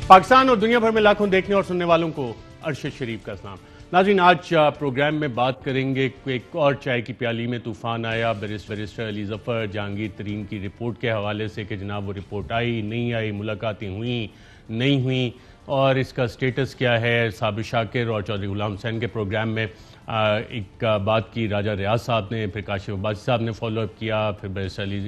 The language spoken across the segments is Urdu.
پاکستان اور دنیا بھر میں لاکھوں دیکھنے اور سننے والوں کو ارشد شریف کا سلام۔ ناظرین، آج پروگرام میں بات کریں گے کہ ایک اور چائے کی پیالی میں طوفان آیا، بیرسٹر علی ظفر جہانگیر ترین کی رپورٹ کے حوالے سے کہ جناب وہ رپورٹ آئی نہیں آئی، ملاقاتیں ہوئیں نہیں ہوئیں، اور اس کا سٹیٹس کیا ہے۔ صابر شاکر اور چودھری غلام حسین کے پروگرام میں ایک بات کی راجہ ریاض صاحب نے، پھر کاشف عباسی صاحب نے فالو اپ کیا، پھر بیرسٹر علی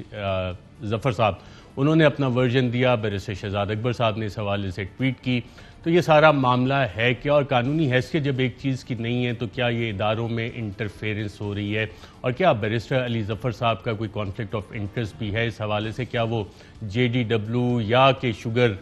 ظفر صاحب انہوں نے اپنا ورژن دیا، بیرسٹر شہزاد اکبر صاحب نے اس حوالے سے ٹویٹ کی۔ تو یہ سارا معاملہ ہے کیا، اور قانونی حیثیت جب ایک چیز کی نہیں ہے تو کیا یہ اداروں میں انٹرفیرنس ہو رہی ہے، اور کیا بیرسٹر علی ظفر صاحب کا کوئی کانفلکٹ آف انٹرسٹ بھی ہے اس حوالے سے؟ کیا وہ JDW یا کہ شوگر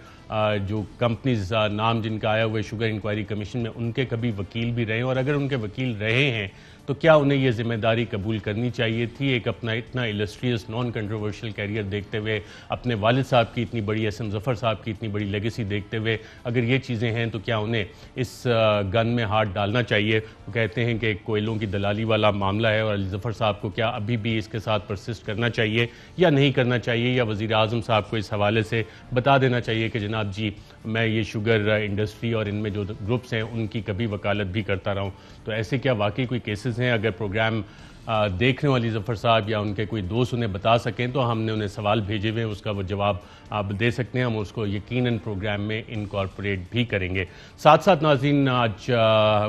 جو کمپنیز نام جن کا آیا ہوا ہے شوگر انکوائری کمیشن میں، ان کے کبھی وکیل بھی رہے ہیں، اور اگر ان کے وکیل رہے ہیں تو کیا انہیں یہ ذمہ داری قبول کرنی چاہیے تھی؟ ایک اپنا اتنا السٹریس نان کنٹروورشل کیریئر دیکھتے ہوئے، اپنے والد صاحب کی اتنی بڑی SM ظفر صاحب کی اتنی بڑی لیگیسی دیکھتے ہوئے، اگر یہ چیزیں ہیں تو کیا انہیں اس گن میں ہاتھ ڈالنا چاہیے؟ وہ کہتے ہیں کہ ایک کوئلوں کی دلالی والا معاملہ ہے، اور علی ظفر صاحب کو کیا ابھی بھی اس کے ساتھ پرسسٹ کرنا چاہیے یا نہیں کرنا چاہیے، یا وزیر اعظم صاحب کو اس حوالے سے بتا دینا چاہیے کہ جناب جی میں یہ شوگر انڈسٹری اور ان میں جو گروپس ہیں ان کی کبھی وکالت بھی کرتا رہا ہوں؟ تو ایسے کیا واقعی کوئی کیسز ہیں؟ اگر پروگرام دیکھ رہے ہوں علی ظفر صاحب یا ان کے کوئی دوست انہیں بتا سکیں تو ہم نے انہیں سوال بھیجے ہوئے ہیں، اس کا وہ جواب آپ دے سکتے ہیں، ہم اس کو یقیناً پروگرام میں انکارپوریٹ بھی کریں گے۔ ساتھ ساتھ ناظرین، آج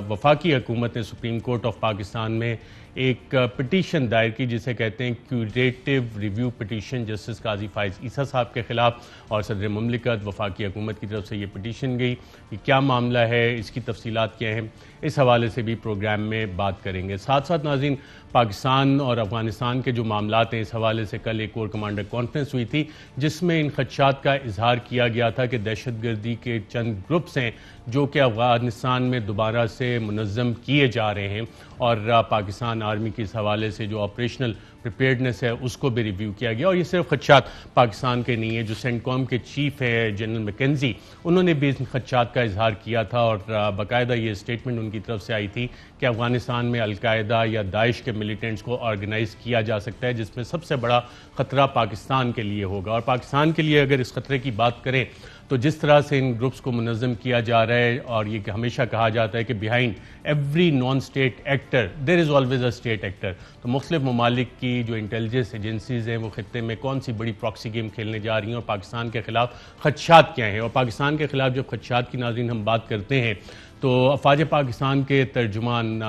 وفاقی حکومت نے سپریم کورٹ آف پاکستان میں ایک پٹیشن دائر کی جسے کہتے ہیں کیوریٹیو ریویو پٹیشن جسٹس قاضی فائز عیسیٰ صاحب کے خلاف، اور صدر مملکت وفاقی حکومت کی طرف سے یہ پٹیشن گئی۔ یہ کیا معاملہ ہے، اس کی تفصیلات کیا ہیں، اس حوالے سے بھی پروگرام میں بات کریں گے۔ ساتھ ساتھ ناظرین، پاکستان اور افغانستان کے جو معاملات ہیں اس حوالے سے کل ایک کور کمانڈر کانفرنس ہوئی تھی جس میں ان خدشات کا اظہار کیا گیا تھا کہ دہشت گردی کے چند گروپس ہیں جو کہ افغانستان میں دوبارہ سے منظم کیے جا رہے ہیں، اور پاکستان آرمی کی اس حوالے سے جو آپریشنل پریپیئرڈنس ہے اس کو بھی ریویو کیا گیا۔ اور یہ صرف خدشات پاکستان کے نہیں ہیں، جو سینٹ کام کے چیف ہیں جنرل میکنزی، انہوں نے بھی ان خدشات کا اظہار کیا تھا، اور باقاعدہ یہ اسٹیٹمنٹ ان کی طرف سے آئی تھی کہ افغانستان میں القاعدہ یا داعش کے ملیٹنٹس کو آرگنائز کیا جا سکتا ہے، جس میں سب سے بڑا خطرہ پاکستان کے لیے ہوگا۔ اور پاکستان کے لیے اگر اس خطرے کی بات کریں تو جس طرح سے ان گروپس کو منظم کیا جا رہا ہے، اور یہ کہ ہمیشہ کہا جاتا ہے کہ behind every non state actor there is always a state actor, تو مختلف ممالک کی جو انٹیلیجنس ایجنسیز ہیں وہ خطے میں کون سی بڑی پراکسی گیم کھیلنے جا رہی ہیں، اور پاکستان کے خلاف خدشات کیا ہیں۔ اور پاکستان کے خلاف جب خدشات کی ناظرین ہم بات کرتے ہیں تو افواج پاکستان کے ترجمان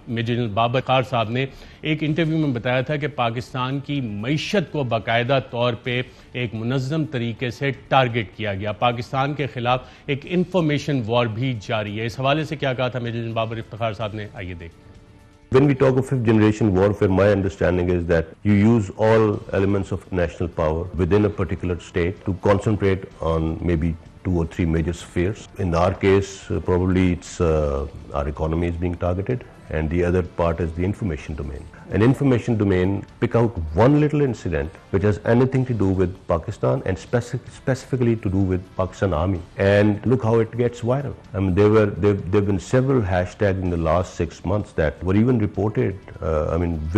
میجر جنرل بابر وقار صاحب نے ایک انٹرویو میں بتایا تھا کہ پاکستان کی معیشت کو باقاعدہ طور پہ ایک منظم طریقے سے ٹارگٹ کیا گیا، پاکستان کے خلاف ایک انفارمیشن وار بھی جاری ہے۔ اس حوالے سے کیا کہا تھا میجر جنرل بابر افتخار صاحب نے، آئیے دیکھیں۔ When we talk of fifth generation warfare, my understanding is that you use all elements of national power within a particular state to concentrate on maybe 2 or 3 major spheres. In our case, probably it's our economy is being targeted, and the other part is the information domain. An information domain, pick out one little incident which has anything to do with Pakistan and specifically to do with Pakistan Army, and look how it gets viral. I mean, there've been several hashtags in the last 6 months that were even reported,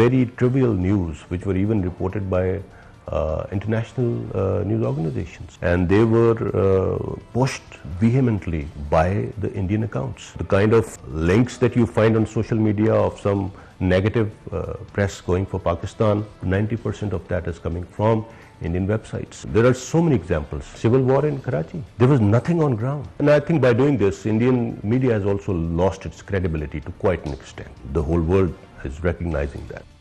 very trivial news which were even reported by international news organizations, and they were pushed vehemently by the Indian accounts. The kind of links that you find on social media of some negative press going for Pakistan, 90% of that is coming from Indian websites. There are so many examples. Civil war in Karachi, there was nothing on ground, and I think by doing this, Indian media has also lost its credibility to quite an extent. The whole world is recognizing that.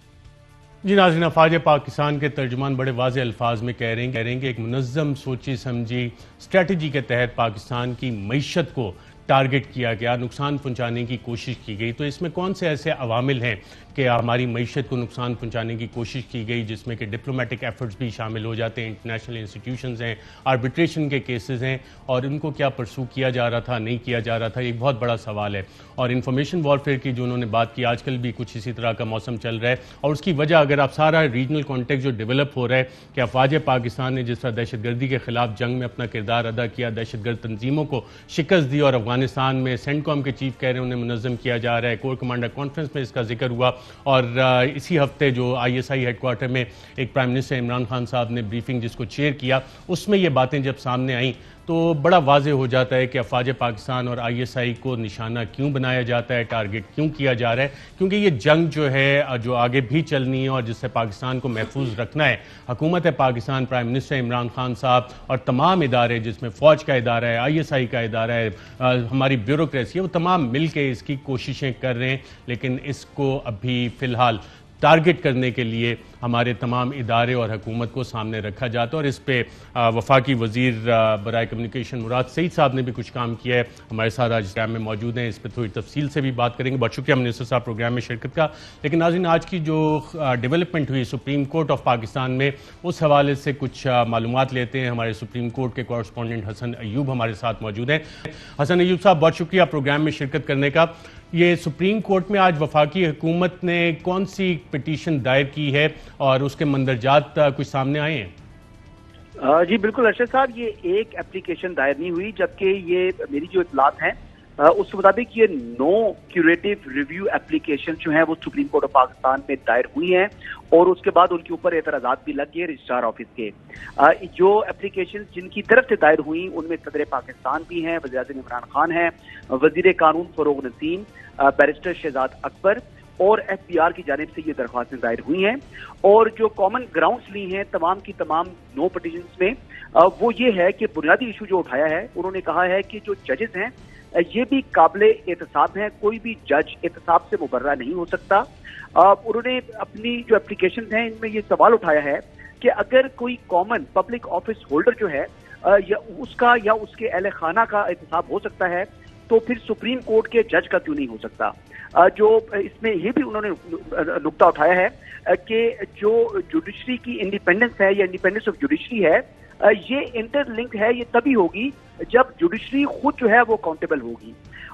جی ناظرین، افواج پاکستان کے ترجمان بڑے واضح الفاظ میں کہہ رہے ہیں کہ ایک منظم سوچی سمجھی اسٹریٹجی کے تحت پاکستان کی معیشت کو ٹارگٹ کیا گیا، نقصان پہنچانے کی کوشش کی گئی۔ تو اس میں کون سے ایسے عوامل ہیں کہ ہماری معیشت کو نقصان پہنچانے کی کوشش کی گئی، جس میں کہ ڈپلومیٹک ایفرٹس بھی شامل ہو جاتے ہیں، انٹرنیشنل انسٹیٹیوشنز ہیں، آربیٹریشن کے کیسز ہیں، اور ان کو کیا پرسو کیا جا رہا تھا، نہیں کیا جا رہا تھا، یہ ایک بہت بڑا سوال ہے۔ اور انفارمیشن وارفیئر کی جو انہوں نے بات کی، آج کل بھی کچھ اسی طرح کا موسم چل رہا ہے، اور اس کی وجہ اگر آپ سارا ریجنل کانٹیکس جو ڈیولپ ہو رہا ہے کہ افواج پاکستان نے جس طرح دہشت گردی کے خلاف جنگ میں اپنا کردار ادا کیا، دہشت گرد تنظیموں کو شکست دی، اور افغانستان میں سینٹ کام کے چیف کہہ رہے ہیں انہیں منظم کیا جا رہا ہے، کور کمانڈر کانفرنس میں اس کا ذکر ہوا، اور اسی ہفتے جو ISI ہیڈ کوارٹر میں ایک پرائم منسٹر عمران خان صاحب نے بریفنگ جس کو چیئر کیا، اس میں یہ باتیں جب سامنے آئیں تو بڑا واضح ہو جاتا ہے کہ افواج پاکستان اور ISI کو نشانہ کیوں بنایا جاتا ہے، ٹارگٹ کیوں کیا جا رہا ہے، کیونکہ یہ جنگ جو ہے جو آگے بھی چلنی ہے اور جس سے پاکستان کو محفوظ رکھنا ہے، حکومت پاکستان، پرائم منسٹر عمران خان صاحب اور تمام ادارے جس میں فوج کا ادارہ ہے، ISI کا ادارہ ہے، ہماری بیوروکریسی ہے، وہ تمام مل کے اس کی کوششیں کر رہے ہیں، لیکن اس کو ابھی فی الحال ٹارگٹ کرنے کے لیے ہمارے تمام ادارے اور حکومت کو سامنے رکھا جاتا ہے، اور اس پہ وفاقی وزیر برائے کمیونیکیشن مراد سعید صاحب نے بھی کچھ کام کیا ہے، ہمارے ساتھ آج پروگرام میں موجود ہیں، اس پہ تھوڑی تفصیل سے بھی بات کریں گے۔ بہت شکریہ منسٹر صاحب پروگرام میں شرکت کا۔ لیکن ناظرین، آج کی جو ڈیولپمنٹ ہوئی سپریم کورٹ آف پاکستان میں، اس حوالے سے کچھ معلومات لیتے ہیں۔ ہمارے سپریم کورٹ کے کورسپونڈنٹ حسن ایوب ہمارے ساتھ موجود ہیں۔ حسن ایوب صاحب، بہت شکریہ پروگرام میں شرکت کرنے کا۔ یہ سپریم کورٹ میں آج وفاقی حکومت نے کون سی پٹیشن دائر کی ہے اور اس کے مندرجات کچھ سامنے آئے ہیں؟ جی بالکل ارشد صاحب، یہ ایک اپلیکیشن دائر نہیں ہوئی، جبکہ یہ میری جو اطلاعات ہیں اس کے مطابق یہ 9 کیوریٹو ریویو اپلیکیشن جو ہیں وہ سپریم کورٹ آف پاکستان میں دائر ہوئی ہیں، اور اس کے بعد ان کے اوپر اعتراضات بھی لگ گئے رجسٹرار آفس کے۔ جو اپلیکیشن جن کی طرف سے دائر ہوئی ان میں صدر پاکستان بھی ہیں، وزیر اعظم عمران خان ہیں، وزیر قانون فروغ نسیم، بیرسٹر شہزاد اکبر، اور FBR کی جانب سے یہ درخواستیں دائر ہوئی ہیں۔ اور جو کامن گراؤنڈز لی ہیں تمام کی تمام 9 پٹیشنز میں، وہ یہ ہے کہ بنیادی ایشو جو اٹھایا ہے، انہوں نے کہا ہے کہ جو ججز ہیں یہ بھی قابل احتساب ہیں، کوئی بھی جج احتساب سے مبرہ نہیں ہو سکتا۔ انہوں نے اپنی جو اپلیکیشنز ہیں ان میں یہ سوال اٹھایا ہے کہ اگر کوئی کامن پبلک آفس ہولڈر جو ہے یا اس کا یا اس کے اہل خانہ کا احتساب ہو سکتا ہے، تو پھر سپریم کورٹ کے جج کا کیوں نہیں ہو سکتا۔ جو اس میں یہ بھی انہوں نے نقطہ اٹھایا ہے کہ جو جوڈیشری کی انڈیپینڈنس ہے یا انڈیپینڈنس آف جوڈیشری ہے، یہ انٹر لنک ہے، یہ تبھی ہوگی جب جوڈیشری خود جو ہے وہ اکاؤنٹیبل ہوگی۔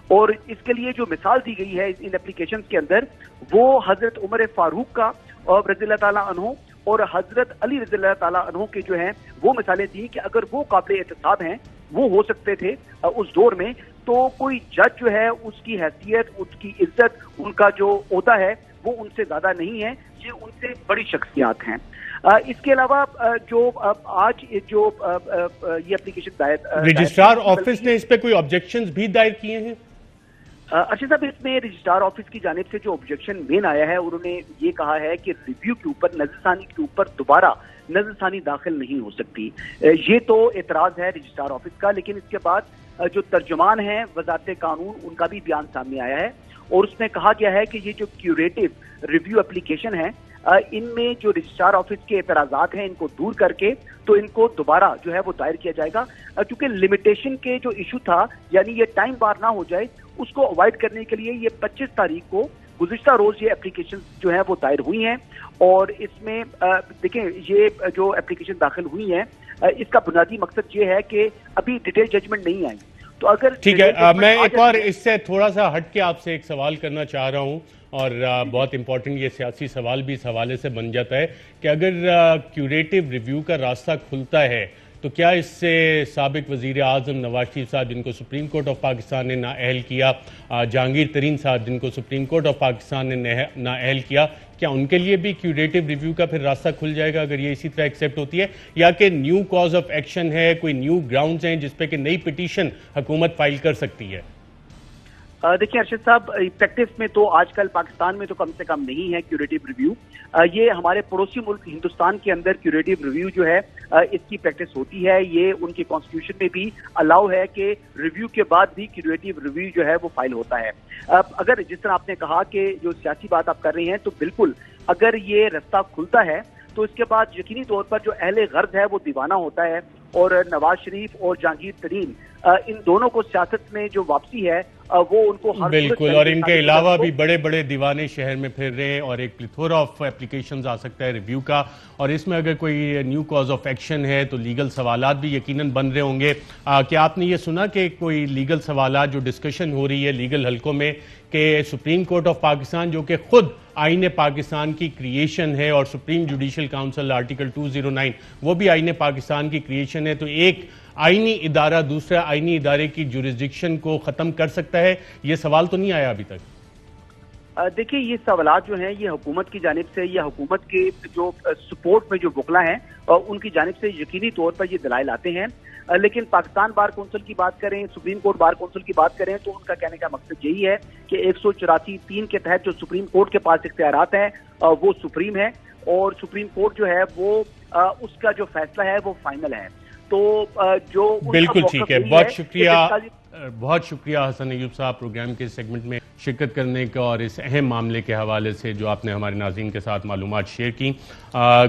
اور اس کے لیے جو مثال دی گئی ہے ان اپلیکیشنز کے اندر، وہ حضرت عمر فاروق کا رضی اللہ تعالیٰ عنہ اور حضرت علی رضی اللہ تعالیٰ عنہ کے جو ہیں وہ مثالیں تھیں کہ اگر وہ قابل احتساب ہیں، وہ ہو سکتے تھے اس دور میں، تو کوئی جج جو ہے اس کی حیثیت، اس کی عزت، ان کا جو عہدہ ہے وہ ان سے زیادہ نہیں ہے، یہ ان سے بڑی شخصیات ہیں۔ اس کے علاوہ جو آج جو یہ اپلیکیشن دائر رجسٹرار آفس نے اس پہ کوئی آبجیکشنز بھی دائر کیے ہیں؟ ارشد صاحب، اس میں رجسٹرار آفس کی جانب سے جو آبجیکشن مین آیا ہے، انہوں نے یہ کہا ہے کہ ریویو کے اوپر، نظر ثانی کے اوپر دوبارہ نظر ثانی داخل نہیں ہو سکتی۔ یہ تو اعتراض ہے رجسٹرار آفس کا، لیکن اس کے بعد جو ترجمان ہیں وزارت قانون، ان کا بھی بیان سامنے آیا ہے، اور اس میں کہا گیا ہے کہ یہ جو کیوریٹو ریویو اپلیکیشن ہے، ان میں جو رجسٹرار آفس کے اعتراضات ہیں ان کو دور کر کے تو ان کو دوبارہ جو ہے وہ دائر کیا جائے گا، کیونکہ لمیٹیشن کے جو ایشو تھا، یعنی یہ ٹائم بار نہ ہو جائے، اس کو اوائڈ کرنے کے لیے یہ 25 تاریخ کو گزشتہ روز یہ اپلیکیشن جو ہیں وہ دائر ہوئی ہیں۔ اور اس میں دیکھیں، یہ جو اپلیکیشن داخل ہوئی ہیں، اس کا بنیادی مقصد یہ ہے کہ ابھی ڈیٹیل ججمنٹ نہیں آئی، تو اگر ٹھیک ہے، میں ایک اور اس سے تھوڑا سا ہٹ کے آپ سے ایک سوال کرنا چاہ رہا ہوں، اور بہت امپورٹنٹ یہ سیاسی سوال بھی اس حوالے سے بن جاتا ہے کہ اگر کیوریٹو ریویو کا راستہ کھلتا ہے تو کیا اس سے سابق وزیر اعظم نواز شریف صاحب، جن کو سپریم کورٹ آف پاکستان نے نااہل کیا، جہانگیر ترین صاحب، جن کو سپریم کورٹ آف پاکستان نے نااہل کیا، کیا ان کے لیے بھی کیوریٹو ریویو کا پھر راستہ کھل جائے گا اگر یہ اسی طرح ایکسیپٹ ہوتی ہے، یا کہ نیو کاز آف ایکشن ہے، کوئی نیو گراؤنڈز ہیں جس پہ کہ نئی پٹیشن حکومت فائل کر سکتی ہے؟ دیکھیں ارشد صاحب، پریکٹس میں تو آج کل پاکستان میں تو کم سے کم نہیں ہے کیوریٹو ریویو۔ یہ ہمارے پڑوسی ملک ہندوستان کے اندر کیوریٹو ریویو جو ہے اس کی پریکٹس ہوتی ہے، یہ ان کی کانسٹیٹیوشن میں بھی الاؤ ہے کہ ریویو کے بعد بھی کیوریٹو ریویو جو ہے وہ فائل ہوتا ہے۔ اگر جس طرح آپ نے کہا کہ جو سیاسی بات آپ کر رہے ہیں، تو بالکل اگر یہ رستہ کھلتا ہے تو اس کے بعد یقینی طور پر جو اہل غرض ہے وہ دیوانہ ہوتا ہے، اور نواز شریف اور جہانگیر ترین ان دونوں کو سیاست میں جو واپسی ہے وہ ان کو ہر بالکل، اور ان کے علاوہ بھی بڑے بڑے دیوانے شہر میں پھر رہے ہیں، اور ایک پلیتھورا آف اپلیکیشنز آ سکتا ہے ریویو کا، اور اس میں اگر کوئی نیو کاز آف ایکشن ہے تو لیگل سوالات بھی یقیناً بن رہے ہوں گے۔ کیا آپ نے یہ سنا کہ کوئی لیگل سوالات جو ڈسکشن ہو رہی ہے لیگل حلقوں میں، کہ سپریم کورٹ آف پاکستان جو کہ خود آئین پاکستان کی کریشن ہے، اور سپریم جوڈیشل کاؤنسل آرٹیکل 209 وہ بھی آئین پاکستان کی کریشن ہے، تو ایک آئینی ادارہ دوسرے آئینی ادارے کی جورسڈکشن کو ختم کر سکتا ہے؟ یہ سوال تو نہیں آیا ابھی تک؟ دیکھیں، یہ سوالات جو ہیں یہ حکومت کی جانب سے یا حکومت کے جو سپورٹ میں جو وکلا ہیں ان کی جانب سے یقینی طور پر یہ دلائل آتے ہیں، لیکن پاکستان بار کونسل کی بات کریں، سپریم کورٹ بار کونسل کی بات کریں تو ان کا کہنے کا مقصد یہی ہے کہ 184(3) کے تحت جو سپریم کورٹ کے پاس اختیارات ہیں وہ سپریم ہے، اور سپریم کورٹ جو ہے وہ اس کا جو فیصلہ ہے وہ فائنل ہے. تو جو بالکل ٹھیک ہے. بہت شکریہ حسن ایوب صاحب پروگرام کے سیگمنٹ میں شرکت کرنے کا اور اس اہم معاملے کے حوالے سے جو آپ نے ہمارے ناظرین کے ساتھ معلومات شیئر کی.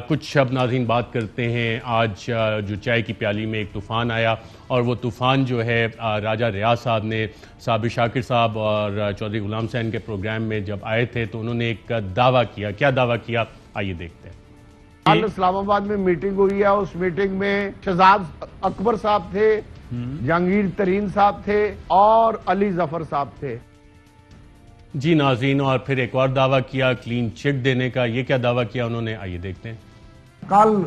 کچھ اب ناظرین بات کرتے ہیں. آج جو چائے کی پیالی میں ایک طوفان آیا، اور وہ طوفان جو ہے راجہ ریاض صاحب نے صابر شاکر صاحب اور چودھری غلام حسین کے پروگرام میں جب آئے تھے تو انہوں نے ایک دعویٰ کیا. کیا دعویٰ کیا آئیے دیکھتے ہیں. کل اسلام آباد میں میٹنگ ہوئی ہے. اس میٹنگ میں شہزاد اکبر صاحب تھے، جہانگیر ترین صاحب تھے اور علی ظفر صاحب تھے. جی ناظرین، اور پھر ایک اور دعویٰ کیا کلین چٹ دینے کا. یہ کیا دعویٰ کیا انہوں نے آئیے دیکھتے ہیں. کل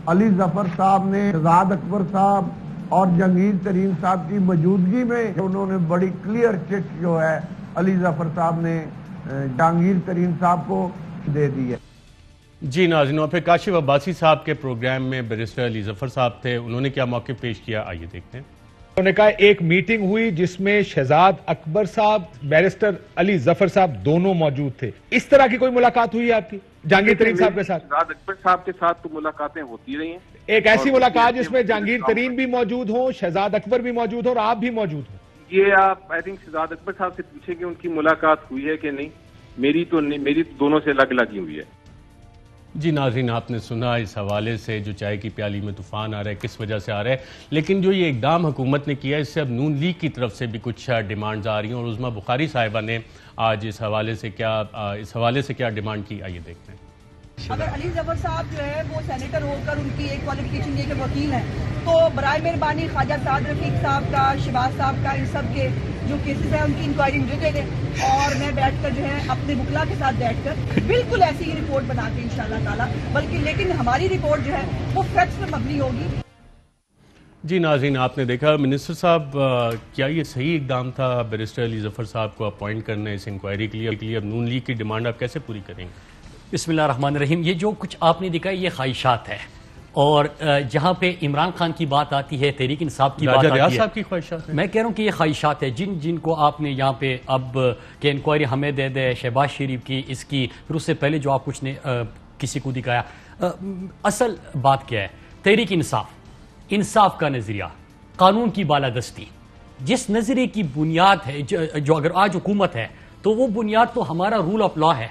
علی ظفر صاحب نے شہزاد اکبر صاحب اور جہانگیر ترین صاحب کی موجودگی میں انہوں نے بڑی کلیئر چٹ جو ہے علی ظفر صاحب نے جہانگیر ترین صاحب کو دے دی ہے. جی ناظرین، اور پھر کاشف عباسی صاحب کے پروگرام میں بیرسٹر علی ظفر صاحب تھے. انہوں نے کیا موقف پیش کیا آئیے دیکھتے ہیں. انہوں نے کہا ایک میٹنگ ہوئی جس میں شہزاد اکبر صاحب، بیرسٹر علی ظفر صاحب دونوں موجود تھے. اس طرح کی کوئی ملاقات ہوئی ہے آپ کی جہانگیر ترین صاحب کے ساتھ؟ شہزاد اکبر صاحب کے ساتھ تو ملاقاتیں ہوتی رہی ہیں. ایک ایسی ملاقات جس میں جہانگیر ترین بھی موجود ہوں، شہزاد اکبر بھی موجود ہوں اور آپ بھی موجود ہوں. یہ آپ آئی تھنک شہزاد اکبر صاحب سے پوچھیں کہ ان کی ملاقات ہوئی ہے کہ نہیں. میری تو دونوں سے الگ الگ ہی ہوئی ہے. جی ناظرین، آپ نے سنا اس حوالے سے جو چائے کی پیالی میں طوفان آ رہا ہے کس وجہ سے آ رہا ہے. لیکن جو یہ اقدام حکومت نے کیا اس سے اب نون لیگ کی طرف سے بھی کچھ ڈیمانڈز آ رہی ہیں، اور عظمیٰ بخاری صاحبہ نے آج اس حوالے سے کیا ڈیمانڈ کی آئیے دیکھتے ہیں. اگر علی ظفر صاحب جو ہے وہ سینیٹر ہو کر ان کی ایک کوالیفیکیشن یہ کہ وکیل ہیں، تو برائے مہربانی خواجہ سعد رفیق صاحب کا، شہباز صاحب کا، ان سب کے جو کیسز ہیں ان کی انکوائری مجھے دے دیں، اور میں بیٹھ کر جو ہے اپنے وکلا کے ساتھ بیٹھ کر بالکل ایسی ہی رپورٹ بنا کے انشاءاللہ تعالی، لیکن ہماری رپورٹ جو ہے وہ فیکٹس پر مبنی ہوگی. جی ناظرین، آپ نے دیکھا منسٹر صاحب، کیا یہ صحیح اقدام تھا بیرسٹر علی ظفر صاحب کو اپوائنٹ کرنا اس انکوائری کے لیے؟ اب نون لیگ کی ڈیمانڈ آپ کیسے پوری کریں گے؟ بسم اللہ الرحمن الرحیم. یہ جو کچھ آپ نے دکھا یہ خواہشات ہے، اور جہاں پہ عمران خان کی بات آتی ہے، تحریک انصاف کی بات آتی ہے، صاحب کی خواہشات ہیں. میں کہہ رہا ہوں کہ یہ خواہشات ہے جن کو آپ نے یہاں پہ اب کہ انکوائری ہمیں دے دے، شہباز شریف کی، اس کی، پھر اس سے پہلے جو آپ کچھ نے کسی کو دکھایا. اصل بات کیا ہے؟ تحریک انصاف کا نظریہ، قانون کی بالادستی، جس نظریے کی بنیاد ہے جو اگر آج حکومت ہے تو وہ بنیاد تو ہمارا رول آف لا ہے،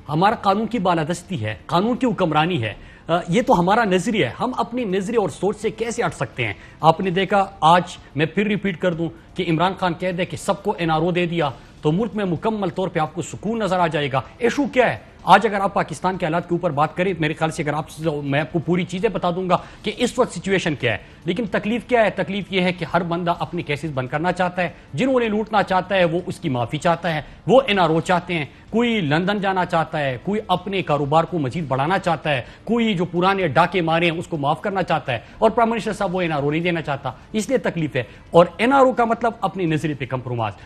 ہمارا قانون کی بالادستی ہے، قانون کی حکمرانی ہے. یہ تو ہمارا نظریہ ہے. ہم اپنے نظریے اور سوچ سے کیسے ہٹ سکتے ہیں؟ آپ نے دیکھا، آج میں پھر ریپیٹ کر دوں کہ عمران خان کہہ دے کہ سب کو NRO دے دیا تو ملک میں مکمل طور پہ آپ کو سکون نظر آ جائے گا. ایشو کیا ہے؟ آج اگر آپ پاکستان کے حالات کے اوپر بات کریں، میرے خیال سے اگر میں آپ کو پوری چیزیں بتا دوں گا کہ اس وقت سچویشن کیا ہے. لیکن تکلیف کیا ہے؟ تکلیف یہ ہے کہ ہر بندہ اپنے کیسز بند کرنا چاہتا ہے. جنہوں نے لوٹنا چاہتا ہے وہ اس کی معافی چاہتا ہے، وہ NRO چاہتے ہیں. کوئی لندن جانا چاہتا ہے، کوئی اپنے کاروبار کو مزید بڑھانا چاہتا ہے، کوئی جو پرانے ڈاکے مارے ہیں اس کو معاف کرنا چاہتا ہے، اور پرائم منسٹر صاحب وہ NRO نہیں دینا چاہتا. اس لیے تکلیف ہے. اور NRO کا مطلب اپنے نظریے پہ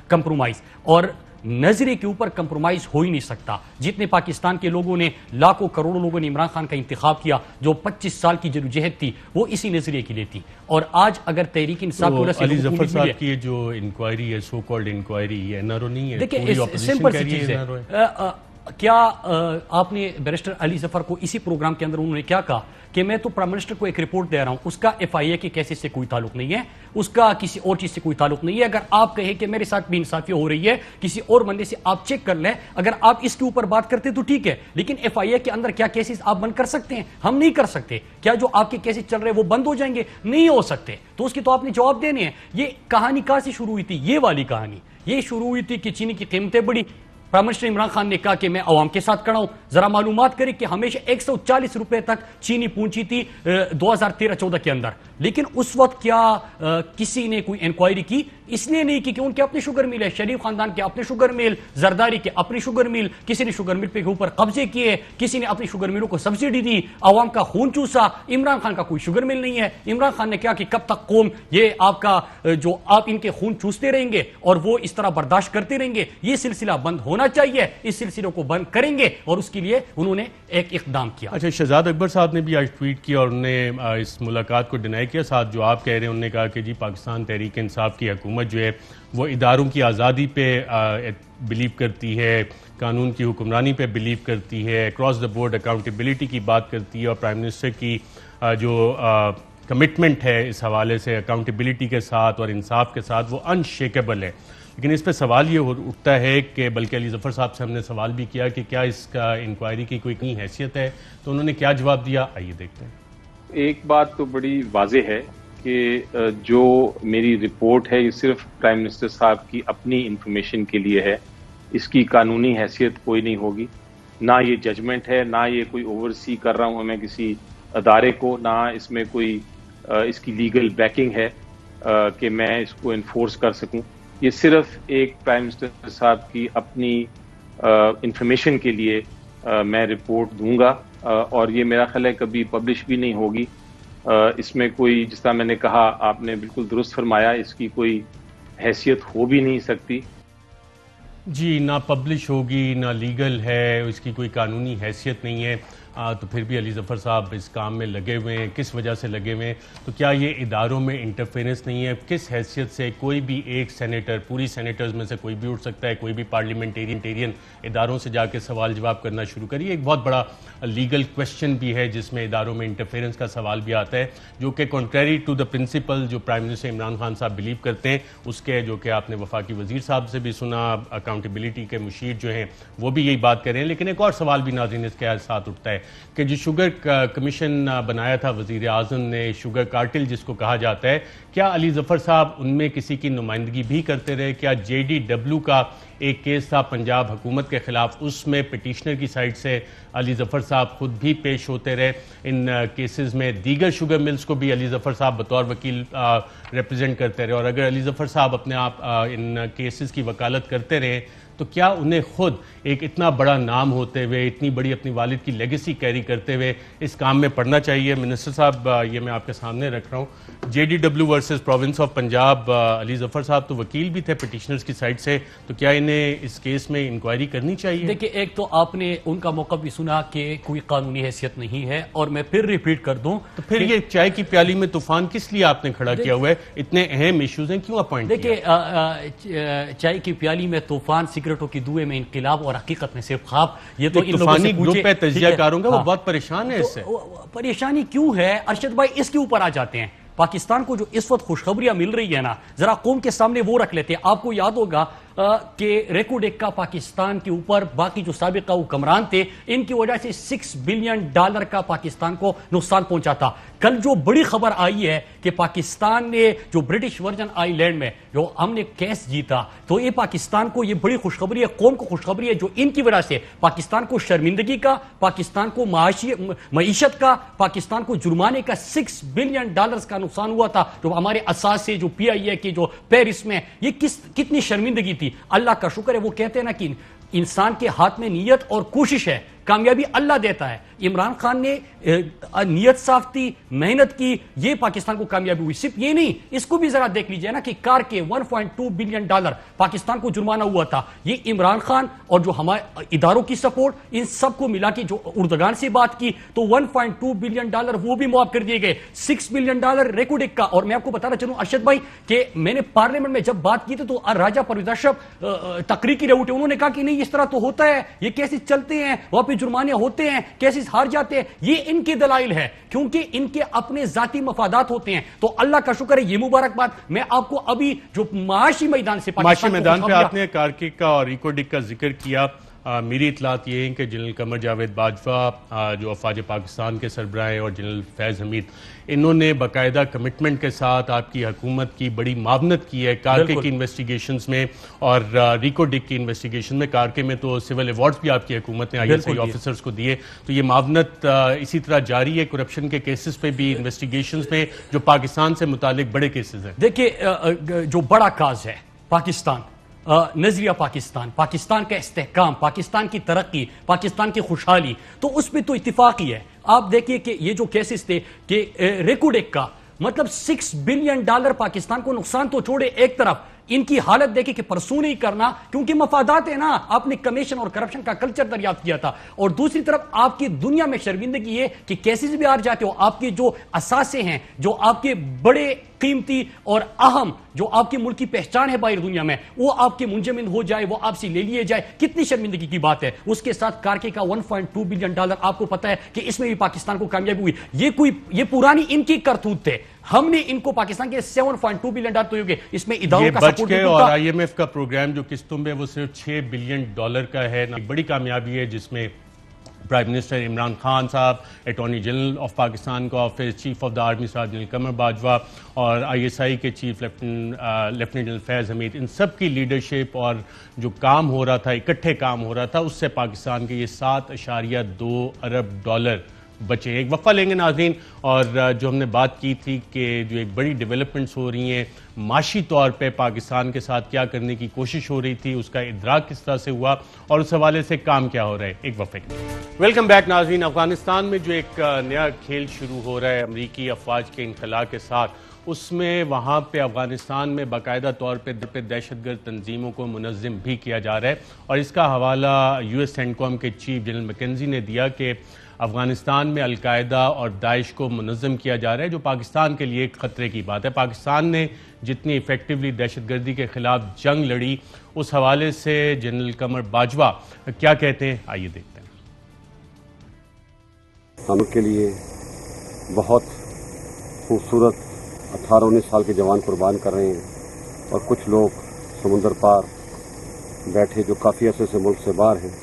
کمپرومائز، اور نظریے کے اوپر کمپرومائز ہو ہی نہیں سکتا. جتنے پاکستان کے لوگوں نے، لاکھوں کروڑوں لوگوں نے عمران خان کا انتخاب کیا، جو 25 سال کی جدوجہد تھی وہ اسی نظریے کی لیتی. اور آج اگر تحریک انصاف علی ظفر صاحب کی جو انکوائری ہے، سو کالڈ انکوائری، یہ NRO نہیں ہے. دیکھیں سمپل سی چیز ہے. کیا آپ نے بیرسٹر علی ظفر کو اسی پروگرام کے اندر انہوں نے کیا کہا کہ میں تو پرائم منسٹر کو ایک رپورٹ دے رہا ہوں، اس کا FIA کے کیسز سے کوئی تعلق نہیں ہے، اس کا کسی اور چیز سے کوئی تعلق نہیں ہے. اگر آپ کہیں کہ میرے ساتھ بھی انصافی ہو رہی ہے کسی اور بندے سے، آپ چیک کر لیں. اگر آپ اس کے اوپر بات کرتے تو ٹھیک ہے، لیکن FIA کے اندر کیا کیسز آپ بند کر سکتے ہیں؟ ہم نہیں کر سکتے. کیا جو آپ کے کیسز چل رہے ہیں وہ بند ہو جائیں گے؟ نہیں ہو سکتے. تو اس کی تو آپ نے جواب دینے ہیں. یہ کہانی کہاں سے شروع ہوئی تھی؟ یہ والی کہانی یہ شروع ہوئی تھی کہ چینی کی قیمتیں بڑھی. پرائم منسٹر عمران خان نے کہا کہ میں عوام کے ساتھ کھڑا ہوں. ذرا معلومات کریں کہ ہمیشہ 140 روپے تک چینی پہنچی تھی 2013-14 کے اندر. لیکن اس وقت کیا کسی نے کوئی انکوائری کی؟ اس لیے نہیں کی کہ ان کے اپنے شوگر مل ہے، شریف خاندان کے اپنے شوگر مل، زرداری کے اپنے شوگر مل، کسی نے شوگر مل کے اوپر قبضے کیے، کسی نے اپنی شوگر ملوں کو سبسڈی دی، عوام کا خون چوسا. عمران خان کا کوئی شوگر مل نہیں ہے. عمران خان نے کہا کہ کب تک قوم یہ آپ ان کے خون چوستے رہیں گے اور وہ اس طرح برداشت کرتے رہیں گے؟ یہ سلسلہ بند ہونا ہونا چاہیے, اس سلسلے کو بند کریں گے, اور اس کے لیے انہوں نے ایک اقدام کیا. اچھا, شہزاد اکبر صاحب نے بھی آج ٹویٹ کیا اور انہوں نے اس ملاقات کو ڈینائی کیا. ساتھ جو آپ کہہ رہے ہیں, انہوں نے کہا کہ جی پاکستان تحریک انصاف کی حکومت جو ہے وہ اداروں کی آزادی پہ بلیو کرتی ہے, قانون کی حکمرانی پہ بلیو کرتی ہے, اکراس دا بورڈ اکاؤنٹیبلٹی کی بات کرتی ہے, اور پرائم منسٹر کی جو کمٹمنٹ ہے اس حوالے سے اکاؤنٹیبلٹی کے ساتھ اور انصاف کے ساتھ وہ انشیکیبل ہے. لیکن اس پہ سوال یہ اٹھتا ہے کہ بلکہ علی ظفر صاحب سے ہم نے سوال بھی کیا کہ کیا اس کا انکوائری کی کوئی حیثیت ہے, تو انہوں نے کیا جواب دیا, آئیے دیکھتے ہیں. ایک بات تو بڑی واضح ہے کہ جو میری رپورٹ ہے یہ صرف پرائم منسٹر صاحب کی اپنی انفارمیشن کے لیے ہے, اس کی قانونی حیثیت کوئی نہیں ہوگی, نہ یہ ججمنٹ ہے, نہ یہ کوئی اوورسی کر رہا ہوں میں کسی ادارے کو, نہ اس میں کوئی اس کی لیگل بیکنگ ہے کہ میں اس کو انفورس کر سکوں. یہ صرف ایک پرائم منسٹر صاحب کی اپنی انفارمیشن کے لیے میں رپورٹ دوں گا, اور یہ میرا خیال ہے کبھی پبلش بھی نہیں ہوگی. اس میں کوئی, جس طرح میں نے کہا, آپ نے بالکل درست فرمایا, اس کی کوئی حیثیت ہو بھی نہیں سکتی. جی, نہ پبلش ہوگی, نہ لیگل ہے, اس کی کوئی قانونی حیثیت نہیں ہے, تو پھر بھی علی ظفر صاحب اس کام میں لگے ہوئے ہیں. کس وجہ سے لگے ہوئے ہیں؟ تو کیا یہ اداروں میں انٹرفیرنس نہیں ہے؟ کس حیثیت سے کوئی بھی ایک سینیٹر, پوری سینیٹرز میں سے کوئی بھی اٹھ سکتا ہے, کوئی بھی پارلیمنٹیرین اداروں سے جا کے سوال جواب کرنا شروع کریے؟ ایک بہت بڑا لیگل کویسچن بھی ہے جس میں اداروں میں انٹرفیرنس کا سوال بھی آتا ہے, جو کہ کنٹریری ٹو دا پرنسپل جو پرائم منسٹر عمران خان صاحب بلیو کرتے ہیں اس کے, جو کہ آپ نے وفاقی وزیر صاحب سے بھی سنا, اکاؤنٹیبلٹی کے مشیر جو ہیں وہ بھی یہی بات کر رہے ہیں. لیکن ایک اور سوال بھی ناظرین اس کے ساتھ اٹھتا ہے کہ جو شوگر کمیشن بنایا تھا وزیر اعظم نے, شوگر کارٹل جس کو کہا جاتا ہے, کیا علی ظفر صاحب ان میں کسی کی نمائندگی بھی کرتے رہے؟ کیا JDW کا ایک کیس تھا پنجاب حکومت کے خلاف, اس میں پٹیشنر کی سائٹ سے علی ظفر صاحب خود بھی پیش ہوتے رہے؟ ان کیسز میں دیگر شوگر ملز کو بھی علی ظفر صاحب بطور وکیل ریپرزینٹ کرتے رہے, اور اگر علی ظفر صاحب اپنے آپ ان کیسز کی وکالت کرتے رہے تو کیا انہیں خود ایک اتنا بڑا نام ہوتے ہوئے, اتنی بڑی اپنی والد کی لیگیسی کیری کرتے ہوئے اس کام میں پڑھنا چاہیے؟ منسٹر صاحب, یہ میں آپ کے سامنے رکھ رہا ہوں, JDW versus province of Punjab, Ali Zafar صاحب تو وکیل بھی تھے پٹیشنرز کی سائٹ سے, تو کیا انہیں اس کیس میں انکوائری کرنی چاہیے؟ دیکھیں, ایک تو آپ نے ان کا موقع بھی سنا کہ کوئی قانونی حیثیت نہیں ہے, اور میں پھر ریپیٹ کر دوں, تو پھر یہ چائے کی پیالی میں طوفان کس لیے آپ نے کھڑا کیا ہوا ہے؟ اتنے اہم ایشوز ہیں, کیوں اپوائنٹ کیا؟ دیکھیں, چائے کی پیالی میں طوفان, سگریٹوں کی دعوے میں انقلاب, اور حقیقت میں صرف خواب. یہ تو طوفانی گروپ ہے تجزیہ کاروں کا, وہ بہت پریشان ہے اس سے. پریشانی کیوں ہے ارشد بھائی؟ اس کے اوپر آ جاتے ہیں. پاکستان کو جو اس وقت خوشخبریاں مل رہی ہے نا, ذرا قوم کے سامنے وہ رکھ لیتے ہیں. آپ کو یاد ہوگا کہ ریکارڈ ایک کا پاکستان کے اوپر باقی جو سابقہ حکمران تھے, ان کی وجہ سے $6 بلین کا پاکستان کو نقصان پہنچا تھا. کل جو بڑی خبر آئی ہے کہ پاکستان نے جو برٹش ورجن آئی لینڈ میں جو ہم نے کیس جیتا, تو یہ پاکستان کو یہ بڑی خوشخبری ہے, قوم کو خوشخبری ہے, جو ان کی وجہ سے پاکستان کو شرمندگی کا, پاکستان کو معیشت کا, پاکستان کو جرمانے کا $6 بلین کا نقصان ہوا تھا. جو ہمارے اثاثے جو PIA کے جو پیرس میں, یہ کتنی شرمندگی تھی. اللہ کا شکر ہے, وہ کہتے ہیں نا کہ انسان کے ہاتھ میں نیت اور کوشش ہے, کامیابی اللہ دیتا ہے. عمران خان نے نیت صاف تھی, محنت کی, یہ پاکستان کو کامیابی ہوئی. صرف یہ نہیں, اس کو بھی ذرا دیکھ لیجئے نا کہ کار کے $1.2 بلین پاکستان کو جرمانہ ہوا تھا. یہ عمران خان اور جو ہمارے اداروں کی سپورٹ, ان سب کو ملا کے جو اردگان سے بات کی, تو $1.2 بلین وہ بھی معاف کر دیے گئے. $6 بلین ریکارڈ ایک کا. اور میں آپ کو بتانا چاہوں ارشد بھائی کہ میں نے پارلیمنٹ میں جب بات کی تھی تو راجہ پرویز اشرف تقریر کی رہے اٹھے, انہوں نے کہا کہ نہیں, اس طرح تو ہوتا ہے, یہ کیسز چلتے ہیں, وہاں پہ جرمانے ہوتے ہیں, کیسز ہار جاتے ہیں. یہ ان کے دلائل ہے, کیونکہ ان کے اپنے ذاتی مفادات ہوتے ہیں. تو اللہ کا شکر ہے, یہ مبارکباد. میں آپ کو ابھی جو معاشی میدان سے معاشی میدان پہ آپ نے کارکے کا اور ریکارڈک کا ذکر کیا, میری اطلاعات یہ ہیں کہ جنرل قمر جاوید باجوہ جو افواج پاکستان کے سربراہ ہیں, اور جنرل فیض حمید, انہوں نے باقاعدہ کمٹمنٹ کے ساتھ آپ کی حکومت کی بڑی معاونت کی ہے کارکے کی انویسٹیگیشنز میں اور ریکارڈک کی انویسٹیگیشن میں. کارکے میں تو سول ایوارڈز بھی آپ کی حکومت نے ISI آفیسرز کو دیے. تو یہ معاونت اسی طرح جاری ہے کرپشن کے کیسز پہ بھی, انویسٹیگیشنز میں جو پاکستان سے متعلق بڑے کیسز ہیں. دیکھیے, جو بڑا کاز ہے پاکستان, نظریہ پاکستان, پاکستان کا استحکام, پاکستان کی ترقی, پاکستان کی خوشحالی, تو اس پہ تو اتفاق ہی ہے. آپ دیکھیے کہ یہ جو کیسز تھے کہ ریکارڈ ایک کا مطلب $6 بلین پاکستان کو نقصان تو چھوڑے ایک طرف, ان کی حالت دیکھیں کہ پرسو نہیں کرنا کیونکہ مفادات ہیں نا. آپ نے کمیشن اور کرپشن کا کلچر دریافت کیا تھا, اور دوسری طرف آپ کی دنیا میں شرمندگی ہے کہ کیسے سے بھی ہار جاتے ہو. آپ کے جو اثاثے ہیں, جو آپ کے بڑے قیمتی اور اہم جو آپ کی ملک کی پہچان ہے باہر دنیا میں, وہ آپ کے منجمد ہو جائے, وہ آپ سے لے لیے جائے, کتنی شرمندگی کی بات ہے. اس کے ساتھ کارکے کا $1.2 بلین آپ کو پتا ہے کہ اس میں بھی پاکستان کو کامیابی ہوئی. یہ پرانی ان کی کرتوت تھے. ہم نے ان کو پاکستان کے $7.2 بلین تو ہوگے, اس میں اداروں کا سپورٹ ہے. اور IMF کا پروگرام جو قسطوں میں وہ صرف $6 بلین کا ہے. ایک بڑی کامیابی ہے جس میں پرائم منسٹر عمران خان صاحب, اٹارنی جنرل آف پاکستان کا office, chief of the army صاحب جنرل قمر باجوہ اور ISI کے چیف لیفٹیننٹ جنرل فیض حمید, ان سب کی لیڈرشپ اور جو کام ہو رہا تھا, اکٹھے کام ہو رہا تھا, اس سے پاکستان کے یہ $7.2 ارب بچے. ایک وقفہ لیں گے ناظرین, اور جو ہم نے بات کی تھی کہ جو ایک بڑی ڈیولپمنٹس ہو رہی ہیں معاشی طور پہ پاکستان کے ساتھ کیا کرنے کی کوشش ہو رہی تھی, اس کا ادراک کس طرح سے ہوا اور اس حوالے سے کام کیا ہو رہا ہے. ایک وقفے کے ویلکم بیک ناظرین. افغانستان میں جو ایک نیا کھیل شروع ہو رہا ہے امریکی افواج کے انخلاء کے ساتھ, اس میں وہاں پہ افغانستان میں باقاعدہ طور پہ دہشت گرد تنظیموں کو منظم بھی کیا جا رہا ہے, اور اس کا حوالہ US سینٹکام کے چیف جنرل میکنزی نے دیا کہ افغانستان میں القاعدہ اور داعش کو منظم کیا جا رہا ہے, جو پاکستان کے لیے ایک خطرے کی بات ہے. پاکستان نے جتنی ایفیکٹولی دہشت گردی کے خلاف جنگ لڑی, اس حوالے سے جنرل قمر باجوہ کیا کہتے ہیں, آئیے دیکھتے ہیں. ہم کے لیے بہت خوبصورت 18-19 سال کے جوان قربان کر رہے ہیں, اور کچھ لوگ سمندر پار بیٹھے جو کافی عرصے سے ملک سے باہر ہیں,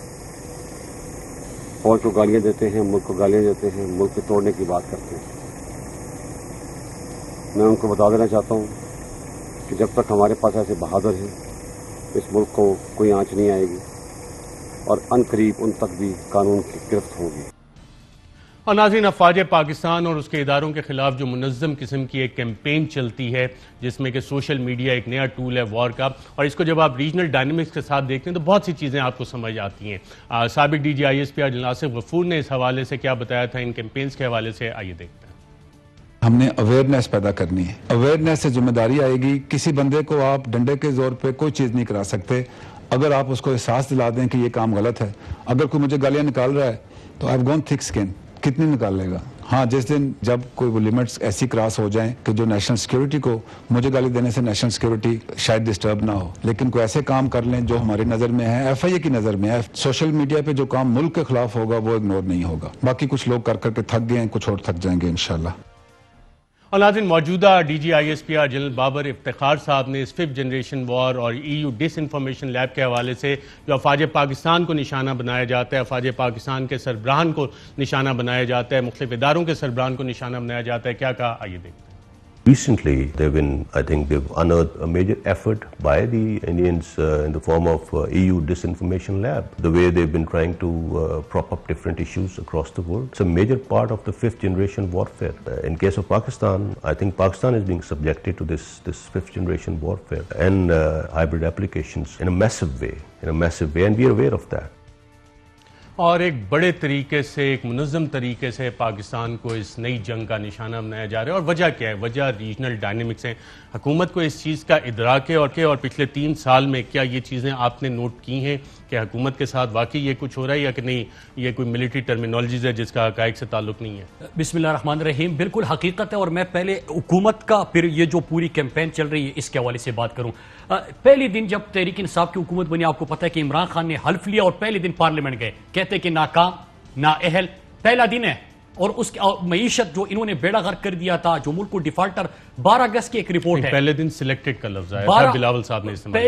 فوج کو گالیاں دیتے ہیں, ملک کو گالیاں دیتے ہیں, ملک کو توڑنے کی بات کرتے ہیں. میں ان کو بتا دینا چاہتا ہوں کہ جب تک ہمارے پاس ایسے بہادر ہیں, اس ملک کو کوئی آنچ نہیں آئے گی, اور ان قریب ان تک بھی قانون کی گرفت ہوگی. اور ناظرین, افواج پاکستان اور اس کے اداروں کے خلاف جو منظم قسم کی ایک کیمپین چلتی ہے, جس میں کہ سوشل میڈیا ایک نیا ٹول ہے وار کا, اور اس کو جب آپ ریجنل ڈائنامکس کے ساتھ دیکھتے ہیں تو بہت سی چیزیں آپ کو سمجھ آتی ہیں. سابق DG ISPR جنرل آصف غفور نے اس حوالے سے کیا بتایا تھا ان کیمپینز کے حوالے سے, آئیے دیکھتے ہیں. ہم نے اویئرنیس پیدا کرنی ہے. اویئرنیس سے ذمہ داری آئے گی. کسی بندے کو آپ ڈنڈے کے زور پہ کوئی چیز نہیں کرا سکتے. اگر آپ اس کو احساس دلا دیں کہ یہ کام غلط ہے, اگر کوئی مجھے گالیاں نکال رہا ہے تو I've gone thick skin, کتنی نکال لے گا. ہاں, جس دن جب کوئی وہ لیمٹس ایسی کراس ہو جائیں کہ جو نیشنل سیکیورٹی کو, مجھے گالی دینے سے نیشنل سیکیورٹی شاید ڈسٹرب نہ ہو, لیکن کوئی ایسے کام کر لیں جو ہماری نظر میں ہے, FIA کی نظر میں ہے. سوشل میڈیا پہ جو کام ملک کے خلاف ہوگا وہ اگنور نہیں ہوگا. باقی کچھ لوگ کر کے تھک گئے ہیں, کچھ اور تھک جائیں گے انشاءاللہ. اور ناظرین, موجودہ DG ISPR general Babar Iftikhar صاحب نے اس 5th جنریشن وار اور EU ڈس انفارمیشن لیب کے حوالے سے جو افواج پاکستان کو نشانہ بنایا جاتا ہے, افواج پاکستان کے سربراہان کو نشانہ بنایا جاتا ہے, مختلف اداروں کے سربراہان کو نشانہ بنایا جاتا ہے, کیا کہا, آئیے دیکھتے ہیں. Recently, they've unearthed a major effort by the Indians in the form of EU Disinformation Lab. The way they've been trying to prop up different issues across the world. It's a major part of the 5th generation warfare. In case of Pakistan, I think Pakistan is being subjected to this 5th generation warfare and hybrid applications in a massive way, and we are aware of that. اور ایک بڑے طریقے سے, ایک منظم طریقے سے پاکستان کو اس نئی جنگ کا نشانہ بنایا جا رہا ہے. اور وجہ کیا ہے؟ وجہ ریجنل ڈائنامکس ہیں. حکومت کو اس چیز کا ادراک ہے, اور پچھلے 3 سال میں کیا یہ چیزیں آپ نے نوٹ کی ہیں کہ حکومت کے ساتھ واقعی یہ کچھ ہو رہا ہے یا کہ نہیں, یہ کوئی ملٹری ٹرمینالوجیز ہے جس کا حقائق سے تعلق نہیں ہے؟ بسم اللہ الرحمن الرحیم. بالکل حقیقت ہے, اور میں پہلے حکومت کا پھر یہ جو پوری کیمپین چل رہی ہے اس کے حوالے سے بات کروں. پہلی دن جب تحریک انصاف کی حکومت بنی, آپ کو پتہ ہے کہ عمران خان نے حلف لیا اور پہلے دن پارلیمنٹ گئے, کہتے کہ ناکام نااہل. پہلا دن ہے, اور اس کی معیشت جو انہوں نے بیڑا غرق کر دیا تھا, جو ملک کو ڈیفالٹر 12 اگست کی ایک رپورٹ ہے. پہلے دن سلیکٹڈ کا لفظ آیا, بلاول صاحب نے استعمال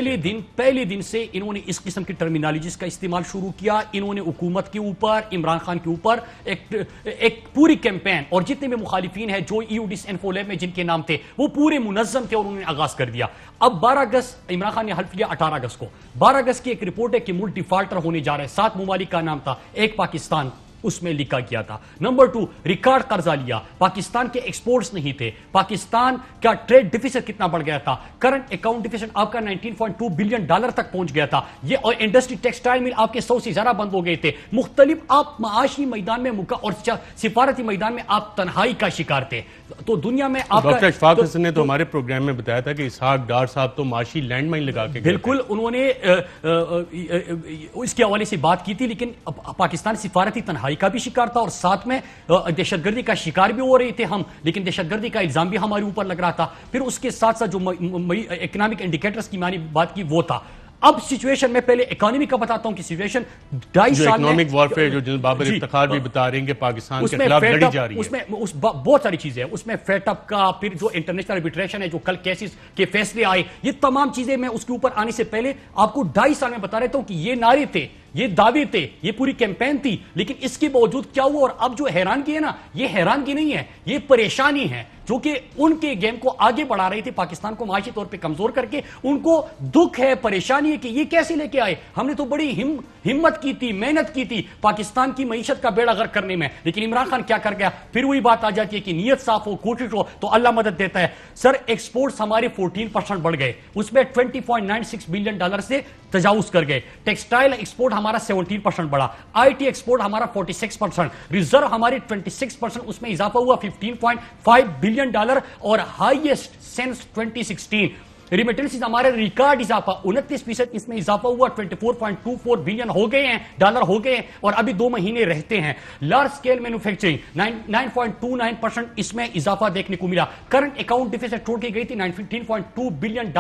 پہلے دن سے انہوں نے اس قسم کی ٹرمینالوجیز کا استعمال شروع کیا. انہوں نے حکومت کے اوپر, عمران خان کے اوپر ایک پوری کیمپین, اور جتنے بھی مخالفین ہیں جو EU ڈس انفو لیب میں جن کے نام تھے وہ پورے منظم تھے, اور انہوں نے آغاز کر دیا. اب 12 اگست عمران خان نے حلف لیا, 18 اگست کو 12 اگست کی ایک رپورٹ ہے کہ ملک ڈیفالٹر ہونے جا رہا ہے. 7 ممالک کا نام تھا, ایک پاکستان, اس میں لکھا گیا تھا. نمبر 2 ریکارڈ قرضہ لیا, پاکستان کے ایکسپورٹس نہیں تھے, پاکستان کا ٹریڈ ڈیفیسٹ کتنا بڑھ گیا تھا, کرنٹ اکاؤنٹ ڈیفیسٹ آپ کا $19.2 بلین تک پہنچ گیا تھا, یہ اور انڈسٹری ٹیکسٹائل مل آپ کے 100 سے زیادہ بند ہو گئے تھے, مختلف آپ معاشی میدان میں اور سفارتی میدان میں آپ تنہائی کا شکار تھے. تو دنیا میں آپ ڈاکٹر اشفاق حسن نے تو ہمارے پروگرام میں بتایا تھا کہ اسحاق ڈار صاحب تو معاشی لینڈ مائن لگا کے بالکل انہوں نے اس کے حوالے سے بات کی تھی, لیکن پاکستان سفارتی تنہائی کا بھی شکار تھا اور ساتھ میں دہشت گردی کا شکار بھی ہو رہے تھے ہم, لیکن دہشت گردی کا الزام بھی ہمارے اوپر لگ رہا تھا. پھر اس کے ساتھ ساتھ جو اکنامک انڈیکیٹرز کی میں نے بات کی وہ تھا. اب سچویشن میں پہلے اکانومی کا بتاتا ہوں کہ سچویشن 2.5 سال میں اکنامک وارفیئر جو جنرل بابر افتخار بھی بتا رہے ہیں کہ پاکستان کے خلاف لڑی جا رہی ہے, اس میں بہت ساری چیزیں ہیں, اس میں فیٹ اپ کا, پھر جو انٹرنیشنل آربیٹریشن ہے, جو کل کیسز کے فیصلے آئے, یہ تمام چیزیں میں اس کے اوپر آنے سے پہلے آپ کو 2.5 سال میں بتا رہتا ہوں کہ یہ نعرے تھے, یہ دعوے تھے, یہ پوری کیمپین تھی, لیکن اس کے باوجود کیا ہوا. اور اب جو حیرانگی ہے نا, یہ حیرانگی نہیں ہے, یہ پریشانی ہے جو کہ ان کے گیم کو آگے بڑھا رہی تھی, پاکستان کو معاشی طور پہ کمزور کر کے. ان کو دکھ ہے, پریشانی ہے کہ یہ کیسے لے کے آئے, ہم نے تو بڑی ہمت کی تھی, محنت کی تھی پاکستان کی معیشت کا بیڑا غرق کرنے میں, لیکن عمران خان کیا کر گیا. پھر وہی بات آ جاتی ہے کہ نیت صاف ہو, کوشش ہو تو اللہ مدد دیتا ہے. سر ایکسپورٹس ہمارے 14% بڑھ گئے, اس میں $20.96 بلین سے تجاوز کر گئے. ٹیکسٹائل ایکسپورٹ ہمارا 17% بڑھا, آئی ٹی ایکسپورٹ ہمارا 46%, ریزرو ہمارے 26%, اس میں اضافہ ہوا $15.5 بلین اور ہائیسٹ سینس 2016. ریمیٹنسز ہمارے ریکارڈ اضافہ 29%, اس میں اضافہ ہوا $24.24 بلین ہو گئے ہیں, ڈالر ہو گئے ہیں, اور ابھی 2 مہینے رہتے ہیں. لارج سکیل مینوفیکچرنگ 9.29%, اس میں اضافہ دیکھنے کو ملا. کرنٹ اکاؤنٹ ڈیفیسٹ چھوڑ کے گئی تھی $19.2 بلین,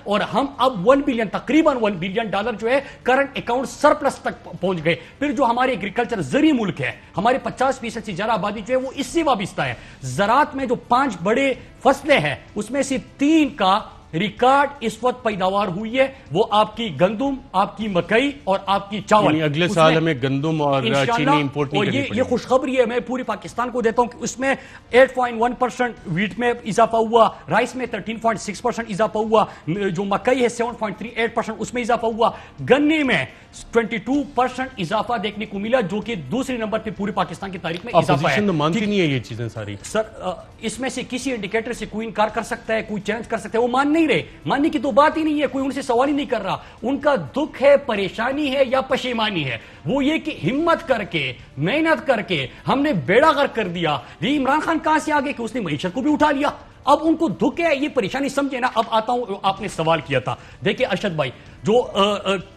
اور ہم اب $1 بلین, تقریباً $1 بلین جو ہے کرنٹ اکاؤنٹ سرپلس تک پہنچ گئے. پھر جو ہمارے ایگریکلچر زرعی ملک ہے, ہمارے 50% سے زیادہ آبادی جو ہے وہ اس سے وابستہ ہے. زراعت میں جو 5 بڑے فصلیں ہیں اس میں سے 3 کا ریکارڈ اس وقت پیداوار ہوئی ہے, وہ آپ کی گندم, آپ کی مکئی اور آپ کی چاول. یعنی اگلے سال ہمیں گندم اور چینی امپورٹ نہیں کرنی پڑے گی. یہ خوشخبری ہے, میں پوری پاکستان کو دیتا ہوں کہ اس میں 8.1% ویٹ میں اضافہ ہوا, رائس میں 13.6% اضافہ ہوا, جو مکئی ہے 7.38% اس میں اضافہ ہوا, گنے میں 22% اضافہ دیکھنے کو ملا, جو کہ دوسرے نمبر پہ پوری پاکستان کی تاریخ میں اضافہ ہے. اپوزیشن تو مانتی نہیں ہے یہ چیزیں ساری. سر اس میں سے کسی انڈیکیٹر سے کوئی انکار کر سکتا ہے, کوئی چیلنج کر سکتا ہے, وہ مان نہیں رہے, ماننے کی تو بات ہی نہیں ہے, کوئی ان سے سوال ہی نہیں کر رہا. ان کا دکھ ہے, پریشانی ہے یا پشیمانی ہے, وہ یہ کہ ہمت کر کے, محنت کر کے ہم نے بیڑا غرق کر دیا. یہ عمران خان کہاں سے آگے کہ اس نے معیشت کو بھی اٹھا لیا, اب ان کو دکھ ہے, یہ پریشانی سمجھے نا. اب آتا ہوں, آپ نے سوال کیا تھا, دیکھیں ارشد بھائی, جو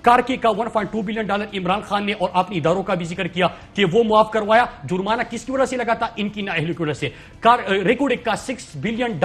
کارکی کا $1.2 بلین عمران خان نے, اور آپ نے اداروں کا بھی ذکر کیا کہ وہ معاف کروایا, جرمانہ کس کی وجہ سے لگا تھا, ان کی نااہلی کی وجہ سے. ریکوڈک کا $6 بلین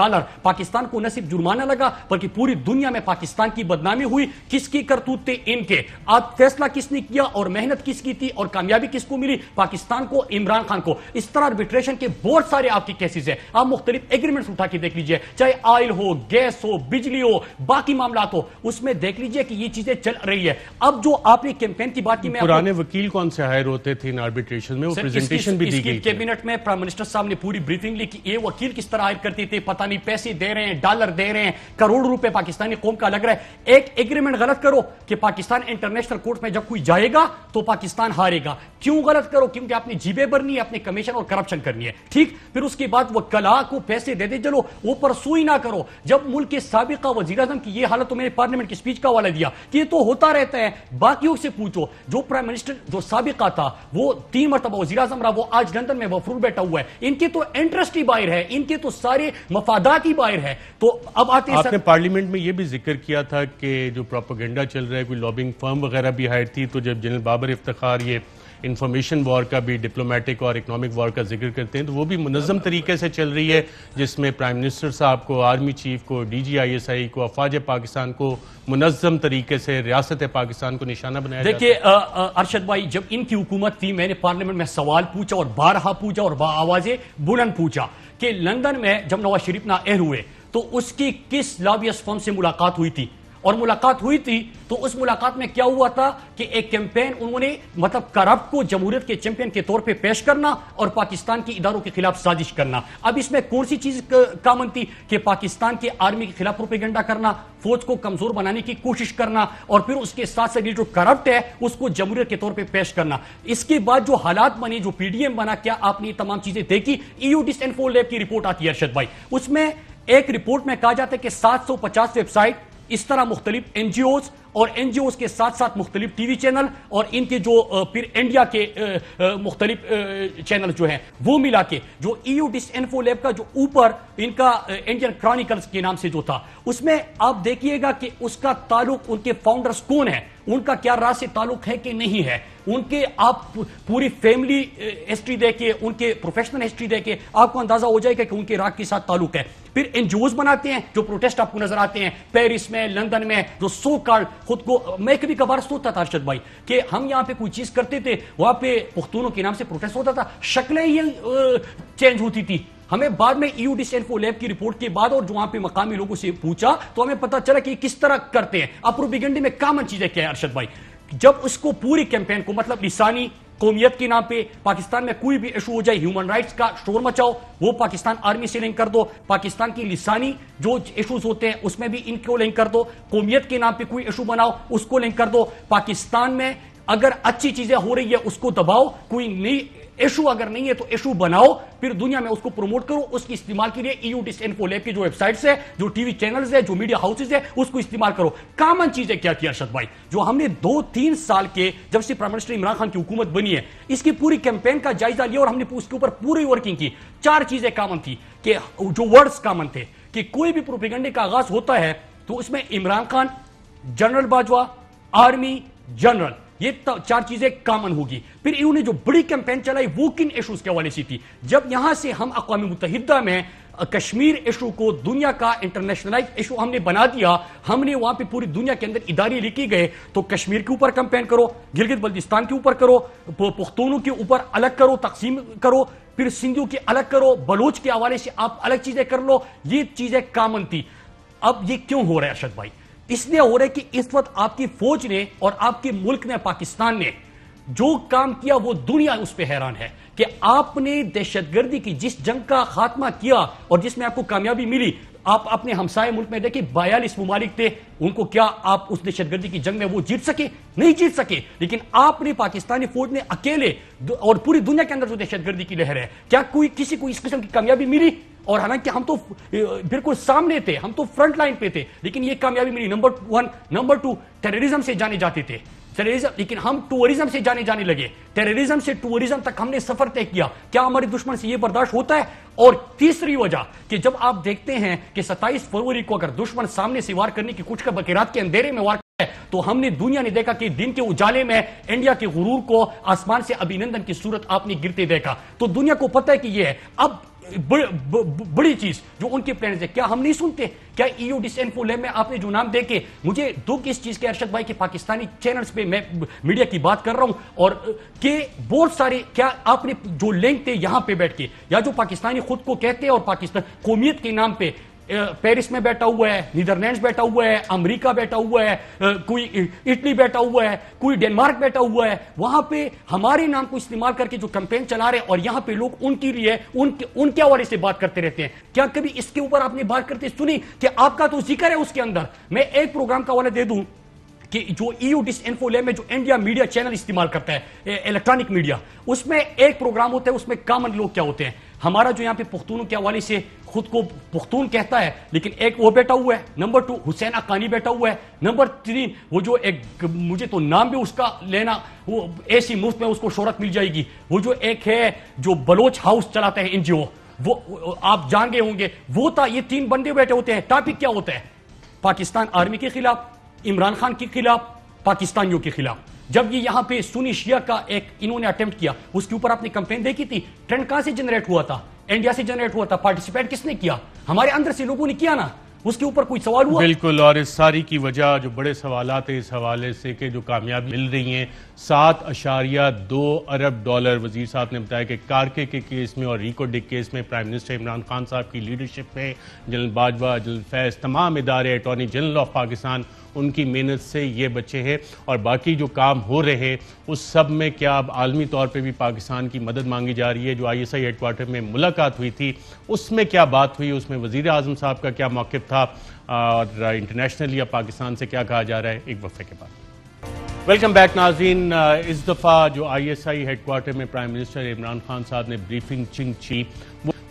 پاکستان کو نہ صرف جرمانہ لگا بلکہ پوری دنیا میں پاکستان کی بدنامی ہوئی. کس کی کرتوت تھے, ان کے. آپ فیصلہ کس نے کیا اور محنت کس کی تھی اور کامیابی کس کو ملی, پاکستان کو, عمران خان کو. اس طرح آربیٹریشن کے بہت سارے آپ کے کیسز ہیں, آپ مختلف ایگریمنٹس اٹھا کے دیکھ لیجئے, چاہے آئل ہو, گیس ہو, بجلی ہو, باقی معاملات ہو, اس میں دیکھ لیجئے کہ یہ چیزیں چل رہی ہے. اب جو آپ نے کیمپین کی بات کی, میں پرانے وکیل کون سے ہائر ہوتے تھے ان آربیٹریشن میں, وہ پریزنٹیشن بھی دی گئی تھی. کیبنٹ میں پرائم منسٹر صاحب نے پوری بریفنگ لی کہ یہ وکیل کس طرح ہائر کرتے تھے, پتہ نہیں پیسے دے رہے ہیں, ڈالر دے رہے ہیں, کروڑ روپے پاکستانی قوم کا لگ رہا ہے. ایک ایگریمنٹ غلط کرو کہ پاکستان انٹرنیشنل کورٹ میں جب کوئی جائے گا تو پاکستان ہارے گا. کیوں غلط کرو, کیونکہ آپ نے جیبیں بھرنی ہے, اپنے کمیشن اور کرپشن کرنی ہے, ٹھیک. پھر اس کے بعد وکلاء کو پیسے دے دے چلو, وہ پرسوئی نہ کرو. جب ملک کے سابقہ وزیر اعظم کی یہ حالت, تو میں نے پارلیمنٹ کی سپیچ کا حوالہ دیا کہ یہ تو ہوتا رہتا ہے, باقیوں سے پوچھو. جو پرائم منسٹر جو سابقہ تھا وہ 3 مرتبہ وزیر اعظم رہا, وہ آج لندن میں وفرور بیٹھا ہوا ہے. ان کے تو انٹرسٹ ہی باہر ہے, ان کے تو سارے مفادات ہی باہر ہے. تو اب آتے ہیں, آپ نے پارلیمنٹ میں یہ بھی ذکر کیا تھا کہ جو پروپیگنڈا چل رہا ہے, کوئی لابنگ فرم وغیرہ بھی ہائر تھی. تو جب جنرل بابر افتخار یہ انفارمیشن وار کا بھی, ڈپلومیٹک اور اکنامک وار کا ذکر کرتے ہیں, تو وہ بھی منظم طریقے سے چل رہی ہے, جس میں پرائم منسٹر صاحب کو, آرمی چیف کو, D G I S I کو, افواج پاکستان کو منظم طریقے سے ریاست پاکستان کو نشانہ بنایا جاتا ہے. دیکھیے ارشد بھائی, جب ان کی حکومت تھی, میں نے پارلیمنٹ میں سوال پوچھا اور بارہا پوچھا اور آوازیں بلند پوچھا کہ لندن میں جب نواز شریف نااہل ہوئے تو اس کی کس لابیس فرم سے ملاقات ہوئی تھی, اور ملاقات ہوئی تھی تو اس ملاقات میں کیا ہوا تھا کہ ایک کیمپین انہوں نے مطلب کرپٹ کو جمہوریت کے چیمپئن کے طور پہ پیش کرنا اور پاکستان کی اداروں کے خلاف سازش کرنا. اب اس میں کون سی چیز کامن تھی کہ پاکستان کے آرمی کے خلاف پروپیگنڈا کرنا, فوج کو کمزور بنانے کی کوشش کرنا اور پھر اس کے ساتھ ساتھ جو کرپٹ ہے اس کو جمہوریت کے طور پہ پیش کرنا. اس کے بعد جو حالات بنے, جو پی ڈی ایم بنا, کیا آپ نے یہ تمام چیزیں دیکھی؟ EU ڈسانفو لیب کی رپورٹ آتی ہے ارشد بھائی, اس میں ایک رپورٹ میں کہا جاتا ہے کہ 750 ویب سائٹ, اس طرح مختلف این جی اوز اور این جی اوز کے ساتھ ساتھ مختلف ٹی وی چینل اور ان کے جو پھر انڈیا کے مختلف چینل جو ہیں وہ ملا کے جو EU ڈسانفو لیب کا جو اوپر ان کا انڈین کرانیکلز کے نام سے جو تھا, اس میں آپ دیکھیے گا کہ اس کا تعلق ان کے فاؤنڈرز کون ہیں, ان کا کیا راز سے تعلق ہے کہ نہیں ہے, ان کے آپ پوری فیملی ہسٹری دیکھیں, ان کے پروفیشنل ہسٹری دیکھیں, آپ کو اندازہ ہو جائے گا کہ ان کے راگ کے ساتھ تعلق ہے. پھر این جی اوز بناتے ہیں جو پروٹیسٹ آپ کو نظر آتے ہیں پیرس میں, لندن میں, جو سو کارڈ خود کو, میں کبھی کبھار سوچتا تھا ارشد بھائی کہ ہم یہاں پہ کوئی چیز کرتے تھے, وہاں پہ پختونوں کے نام سے پروٹیسٹ ہوتا تھا, شکلیں ہی چینج ہوتی تھی. ہمیں بعد میں EU ڈسانفو لیب کی رپورٹ کے بعد اور جو وہاں پہ مقامی لوگوں سے پوچھا تو ہمیں پتا چلا کہ کس طرح کرتے ہیں. اب پروپیگنڈے میں کامن چیزیں کیا ہے ارشد بھائی, جب اس کو پوری کیمپین کو مطلب لسانی قومیت کے نام پہ پاکستان میں کوئی بھی ایشو ہو جائے, ہیومن رائٹس کا شور مچاؤ, وہ پاکستان آرمی سے لنک کر دو, پاکستان کی لسانی جو ایشوز ہوتے ہیں اس میں بھی ان کو لنک کر دو, قومیت کے نام پہ کوئی ایشو بناؤ اس کو لنک کر دو, پاکستان میں اگر اچھی چیزیں ہو رہی ہے اس کو دباؤ, کوئی نئی ایشو اگر نہیں ہے تو ایشو بناؤ, پھر دنیا میں اس کو پروموٹ کرو, اس کی استعمال کے لیے EU ڈسانفو لیب کی جو ویب سائٹس ہے, جو ٹی وی چینلز ہے, جو میڈیا ہاؤسز ہے, اس کو استعمال کرو. کامن چیزیں کیا کی ارشد بھائی جو ہم نے 2-3 سال کے جب سے پرائم منسٹر عمران خان کی حکومت بنی ہے اس کی پوری کیمپین کا جائزہ لیا اور ہم نے اس کے اوپر پوری ورکنگ کی. 4 چیزیں کامن تھی کہ جو ورڈز کامن تھے کہ کوئی بھی پروپیگنڈے کا آغاز ہوتا ہے تو اس میں Imran Khan, general Bajwa, army general, یہ 4 چیزیں کامن ہوگی. پھر انہوں نے جو بڑی کیمپین چلائی وہ کن ایشوز کے حوالے سے تھی, جب یہاں سے ہم اقوام متحدہ میں کشمیر ایشو کو دنیا کا انٹرنیشنلائز ایشو ہم نے بنا دیا, ہم نے وہاں پہ پوری دنیا کے اندر ادارے لکھے گئے تو کشمیر کے اوپر کیمپین کرو, گلگت بلتستان کے اوپر کرو, پختونوں کے اوپر الگ کرو, تقسیم کرو, پھر سندھیوں کی الگ کرو, بلوچ کے حوالے سے آپ الگ چیزیں کر لو, یہ چیزیں کامن تھی. اب یہ کیوں ہو رہا ہے ارشد بھائی؟ اس لیے ہو رہا ہے کہ اس وقت آپ کی فوج نے اور آپ کے ملک نے, پاکستان نے جو کام کیا وہ دنیا اس پہ حیران ہے کہ آپ نے دہشت گردی کی جس جنگ کا خاتمہ کیا اور جس میں آپ کو کامیابی ملی, آپ اپنے ہمسائے ملک میں دیکھیں 42 ممالک تھے, ان کو کیا آپ اس دہشت گردی کی جنگ میں وہ جیت سکے؟ نہیں جیت سکے. لیکن آپ نے پاکستانی فوج نے اکیلے اور پوری دنیا کے اندر جو دہشت گردی کی لہر ہے, کیا کسی کو اس قسم کی کامیابی ملی؟ اور حالانکہ ہم تو بالکل سامنے تھے, ہم تو فرنٹ لائن پہ تھے, لیکن یہ کامیابی ملی. نمبر 1. نمبر 2, ٹیررزم سے جانے جاتے تھے, لیکن ہم ٹورزم سے جانے لگے, ٹیررزم سے ٹورزم تک ہم نے سفر طے کیا. کیا ہمارے دشمن سے یہ برداشت ہوتا ہے؟ اور تیسری وجہ کہ جب آپ دیکھتے ہیں کہ 27 فروری کو اگر دشمن سامنے سے وار کرنے کی کچھ کا بکیرات کے اندھیرے میں وار ہے تو ہم نے دنیا نے دیکھا کہ دن کے اجالے میں انڈیا کے غرور کو آسمان سے ابھینندن کی صورت آپ نے گرتے دیکھا. تو دنیا کو پتہ ہے کہ یہ ہے. اب بڑی چیز جو ان کے پلانز ہے, کیا ہم نہیں سنتے؟ کیا EU ڈسانفو لیب میں آپ نے جو نام دیکھے, مجھے دکھ اس چیز کے ارشد بھائی کہ پاکستانی چینلز پہ میں میڈیا کی بات کر رہا ہوں اور کہ بہت سارے, کیا آپ نے جو لنک تھے یہاں پہ بیٹھ کے, یا جو پاکستانی خود کو کہتے ہیں اور پاکستان قومیت کے نام پہ پیرس میں بیٹھا ہوا ہے, نیدرلینڈز بیٹھا ہوا ہے, امریکہ بیٹھا ہوا ہے, کوئی اٹلی بیٹھا ہوا ہے, کوئی ڈنمارک بیٹھا ہوا ہے, وہاں پہ ہمارے نام کو استعمال کر کے جو کیمپین چلا رہے ہیں اور یہاں پہ لوگ ان کے لیے ان کے حوالے سے بات کرتے رہتے ہیں. کیا کبھی اس کے اوپر آپ نے بات کرتے سنی کہ آپ کا تو ذکر ہے اس کے اندر؟ میں ایک پروگرام کا حوالہ دے دوں کہ جو EU ڈسانفو لیب میں جو انڈیا میڈیا چینل استعمال کرتا ہے, الیکٹرانک میڈیا, اس میں ایک پروگرام ہوتا ہے, اس میں کامن لوگ کیا ہوتے ہیں. ہمارا جو یہاں پہ پختونوں کے حوالے سے خود کو پختون کہتا ہے لیکن ایک وہ بیٹھا ہوا ہے, نمبر 2 حسین اقانی بیٹھا ہوا ہے, نمبر 3 وہ جو ایک مجھے تو نام بھی اس کا لینا, وہ ایسی مفت میں اس کو شہرت مل جائے گی, وہ جو ایک ہے جو بلوچ ہاؤس چلاتا ہے NGO, وہ آپ جان گئے ہوں گے, وہ تھا. یہ 3 بندے بیٹھے ہوتے ہیں. ٹاپک کیا ہوتا ہے؟ پاکستان آرمی کے خلاف, عمران خان کے خلاف, پاکستانیوں کے خلاف. جب یہ یہاں پہ سنی شیعہ کا ایک انہوں نے اٹیمپٹ کیا, اس کے اوپر آپ نے کمپین دیکھی تھی, ٹرینڈ کہاں سے جنریٹ ہوا تھا؟ انڈیا سے جنریٹ ہوا تھا. پارٹیسپیٹ کس نے کیا؟ ہمارے اندر سے لوگوں نے کیا نا. اس کے اوپر کوئی سوال ہوا؟ بالکل. اور اس ساری کی وجہ جو بڑے سوالات ہیں اس حوالے سے کہ جو کامیابی مل رہی ہیں 7.2 ارب ڈالر. وزیر صاحب نے بتایا کہ کارکے کے کیس میں اور ریکو ڈک کیس میں پرائم منسٹر عمران خان صاحب کی لیڈرشپ میں جنرل باجوہ, جنرل فیض, تمام ادارے, اٹارنی جنرل آف پاکستان, ان کی محنت سے یہ بچے ہیں، اور باقی جو کام ہو رہے ہیں اس سب میں کیا اب عالمی طور پہ بھی پاکستان کی مدد مانگی جا رہی ہے؟ جو ISI ہیڈ کوارٹر میں ملاقات ہوئی تھی اس میں کیا بات ہوئی؟ اس میں وزیر اعظم صاحب کا کیا موقف تھا، اور انٹرنیشنلی اب پاکستان سے کیا کہا جا رہا ہے؟ ایک وقفے کے بعد ویلکم بیک ناظرین۔ اس دفعہ جو ISI ہیڈ کوارٹر میں پرائم منسٹر عمران خان صاحب نے بریفنگ کی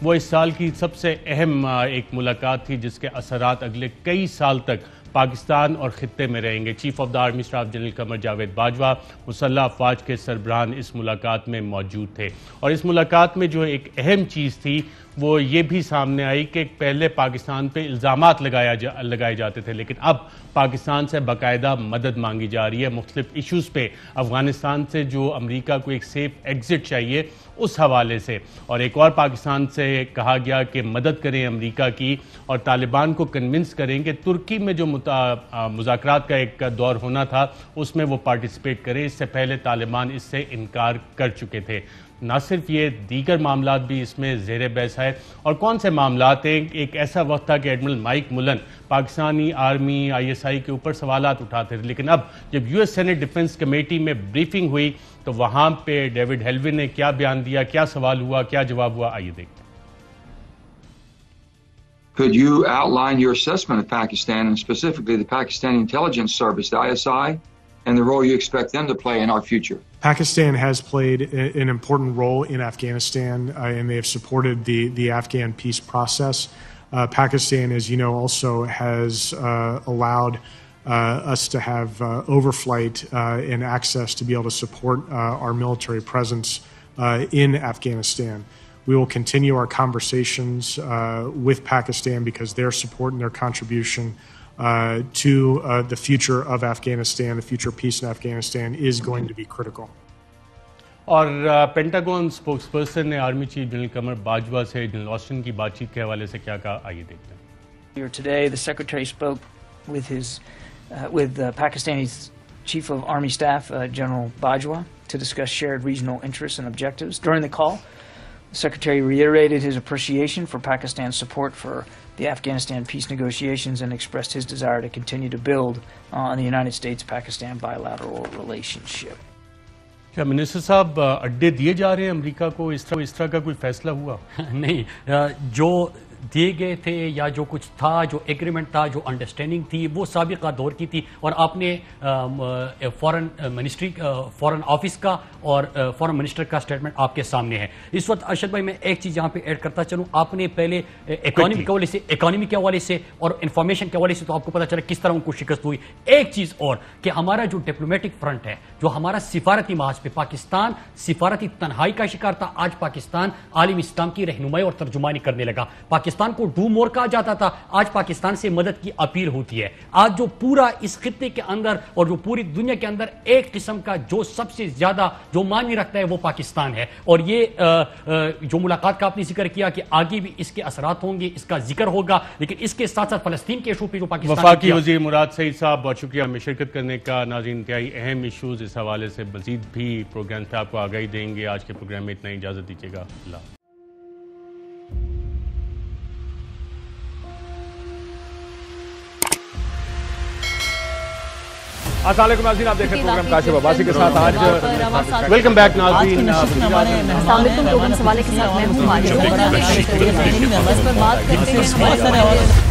وہ اس سال کی سب سے اہم ایک ملاقات تھی، جس کے اثرات اگلے کئی سال تک پاکستان اور خطے میں رہیں گے۔ Chief of the army staff general Qamar Javed Bajwa, مسلح افواج کے سربراہان اس ملاقات میں موجود تھے، اور اس ملاقات میں جو ایک اہم چیز تھی وہ یہ بھی سامنے آئی کہ پہلے پاکستان پہ الزامات لگائے جاتے تھے، لیکن اب پاکستان سے باقاعدہ مدد مانگی جا رہی ہے مختلف ایشوز پہ، افغانستان سے جو امریکہ کو ایک سیف ایگزٹ چاہیے اس حوالے سے، اور ایک اور پاکستان سے کہا گیا کہ مدد کریں امریکہ کی، اور طالبان کو کنونس کریں کہ ترکی میں جو مذاکرات کا ایک دور ہونا تھا اس میں وہ پارٹیسپیٹ کریں۔ اس سے پہلے طالبان اس سے انکار کر چکے تھے۔ نہ صرف یہ، دیگر معاملات بھی اس میں زیر بحث ہے، اور کون سے معاملات ہیں؟ ایک ایسا وقت تھا کہ ایڈمرل مائک ملن پاکستانی آرمی ISI کے اوپر سوالات اٹھاتے تھے، لیکن اب جب US سینٹ ڈیفنس کمیٹی میں بریفنگ ہوئی تو وہاں پہ ڈیوڈ ہیلوی نے کیا بیان دیا، کیا سوال ہوا، کیا جواب ہوا، آئیے دیکھتے ہیں۔ Could you outline your assessment of Pakistan and specifically the Pakistani intelligence service, the ISI, and the role you expect them to play in our future? Pakistan has played an important role in Afghanistan, and they have supported the Afghan peace process. Pakistan, as you know, also has allowed us to have overflight and access to be able to support our military presence in Afghanistan. We will continue our conversations with Pakistan because their support and their contribution to the future of Afghanistan, the future peace in Afghanistan, is going to be critical. اور پینٹاگون اسپوکس پرسن نے army chief general Qamar Bajwa سے جنرل آسٹن کی بات چیت کے حوالے سے کیا کہا، آئیے دیکھتے ہیں۔ Today the Secretary spoke with Pakistani's Chief of Army Staff, General Bajwa, to discuss shared regional interests and objectives. During the call, the Secretary reiterated his appreciation for Pakistan's support for the Afghanistan peace negotiations and expressed his desire to continue to build on the United States-Pakistan bilateral relationship. کیا منسٹر صاحب اڈے دیے جا رہے ہیں امریکہ کو؟ اس طرح کا کوئی فیصلہ ہوا؟ نہیں، جو دیے گئے تھے یا جو کچھ تھا، جو ایگریمنٹ تھا، جو انڈرسٹینڈنگ تھی، وہ سابقہ دور کی تھی، اور آپ نے فورن آفس کا اور فورن منسٹر کا سٹیٹمنٹ آپ کے سامنے ہے اس وقت۔ ارشد بھائی، میں ایک چیز یہاں پہ ایڈ کرتا چلوں، آپ نے پہلے اکانومی کے حوالے سے اور انفارمیشن کے حوالے سے تو آپ کو پتا چلا کس طرح ان کو شکست ہوئی۔ ایک چیز اور کہ ہمارا جو ڈپلومیٹک فرنٹ ہے، جو ہمارا سفارتی محاذ پہ پاکستان سفارتی تنہائی کا شکار تھا، آج پاکستان عالم اسلام کی رہنمائی اور ترجمانی کرنے لگا۔ پاکستان کو ڈو مور کہا جاتا تھا، آج پاکستان سے مدد کی اپیل ہوتی ہے۔ آج جو پورا اس خطے کے اندر اور جو پوری دنیا کے اندر ایک قسم کا جو سب سے زیادہ جو معنی رکھتا ہے وہ پاکستان ہے، اور یہ جو ملاقات کا آپ نے ذکر کیا کہ آگے بھی اس کے اثرات ہوں گے، اس کا ذکر ہوگا، لیکن اس کے ساتھ ساتھ فلسطین کے ایشو پہ جو پاکستان وفاقی وزیر مراد سعید صاحب، بہت شکریہ میں شرکت کرنے کا۔ ناظرین، انتہائی اہم ایشوز اس حوالے سے مزید بھی پروگرام پہ آپ کو آگاہی دیں گے۔ آج کے پروگرام میں اتنا ہی، اجازت دیجیے گا، اللہ۔ السلام علیکم ناظرین، آپ دیکھ رہے ہیں پروگرام کاشف عباسی کے ساتھ۔ آج ویلکم بیک ناظرین، السلام علیکم، پروگرام سوالے کے ساتھ میں ہوں